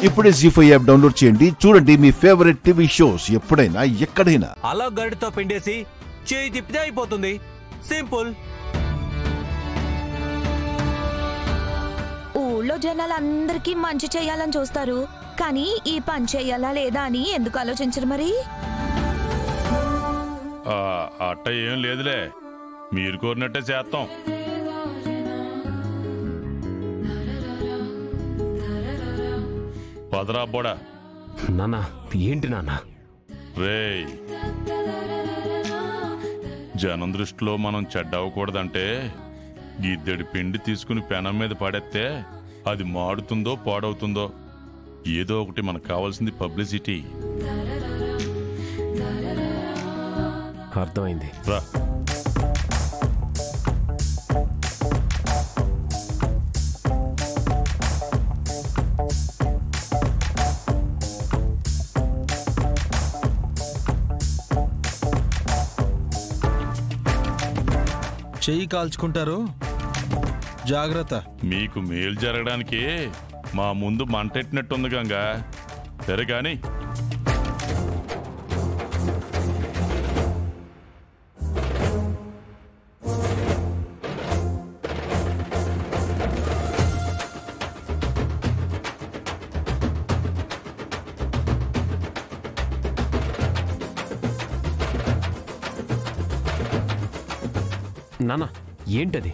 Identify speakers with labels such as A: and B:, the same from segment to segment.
A: ఇప్పుడే జీ5 app download చేయండి. చూడండి మీ ఫేవరెట్ టీవీ షోస్ ఎప్పుడైనా ఎక్కడైనా.
B: అలా గడితో పిండేసి చేయి తిప్పితే అయిపోతుంది. సింపుల్.
C: ఊళ్ళో జనాలందరికీ మంచి చేయాలని చూస్తారు, కానీ ఈ పని చేయాలా లేదా అని ఎందుకు ఆలోచించరు మరి?
D: అట్ట ఏం లేదులే, మీరు కోరినట్టే చేస్తాం. పదరా బోడా.
B: నాన్నా ఏంటి నాన్న?
D: రేయ్, జనం దృష్టిలో మనం చెడ్డవకూడదంటే గిద్దెడి పిండి తీసుకుని పెనం మీద పడేస్తే అది మాడుతుందో పాడవుతుందో ఏదో ఒకటి మనకు కావాల్సింది పబ్లిసిటీ.
B: అర్థమైంది
D: రా.
E: చెయ్యి కాల్చుకుంటారు, జాగ్రత్త.
D: మీకు మేలు జరగడానికి మా ముందు మంటెట్టినట్టుంది గంగా. సరే కానీ
B: నాన్న ఏంటది?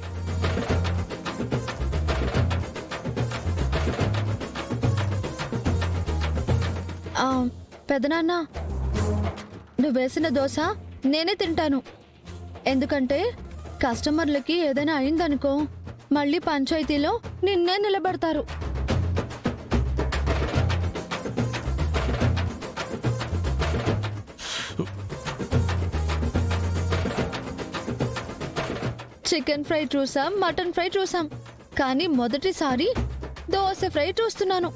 F: పెదనాన్న, నువ్వు వేసిన దోశ నేనే తింటాను. ఎందుకంటే కస్టమర్లకి ఏదైనా అయిందనుకో మళ్ళీ పంచాయతీలో నిన్నే నిలబడతారు. చికెన్ ఫ్రై చూసాం, మటన్ ఫ్రై చూసాం, కానీ మొదటిసారి దోశ ఫ్రై చూస్తున్నాను.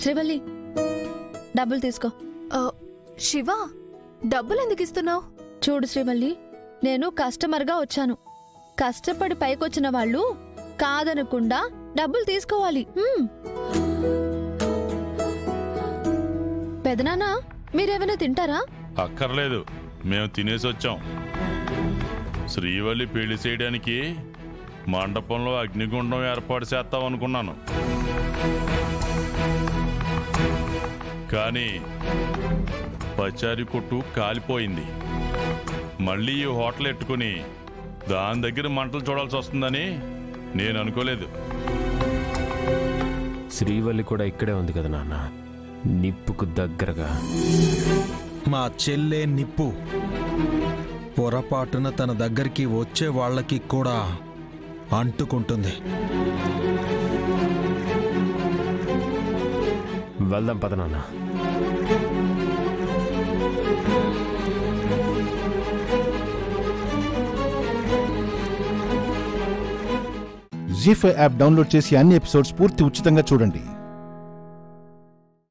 F: శ్రీవల్లి, డబ్బులు తీసుకో.
G: శివ, డబ్బులు ఎందుకు ఇస్తున్నావు?
F: చూడు శ్రీవల్లి, నేను కస్టమర్గా వచ్చాను. కష్టపడి పైకొచ్చిన వాళ్ళు కాదనకుండా డబ్బులు తీసుకోవాలి. పెదనాన్న, మీరేమైనా తింటారా?
D: అక్కర్లేదు, మేము తినేసి వచ్చాం. శ్రీవల్లి పెళ్లి చేయడానికి మండపంలో అగ్నిగుండం ఏర్పాటు చేస్తాం అనుకున్నాను, కానీ పచారీ కొట్టు కాలిపోయింది. మళ్ళీ ఈ హోటల్ ఎట్టుకుని దాని దగ్గర మంటలు చూడాల్సి వస్తుందని నేను అనుకోలేదు.
B: శ్రీవల్లి కూడా ఇక్కడే ఉంది కదా నాన్న, నిప్పుకు దగ్గరగా.
E: మా చెల్లె నిప్పు పొరపాటున తన దగ్గరికి వచ్చే వాళ్ళకి కూడా అంటుకుంటుంది.
B: వెళ్దాం పద నాన్న.
A: జీ5 యాప్ డౌన్లోడ్ చేసి అన్ని ఎపిసోడ్స్ పూర్తి ఉచితంగా చూడండి.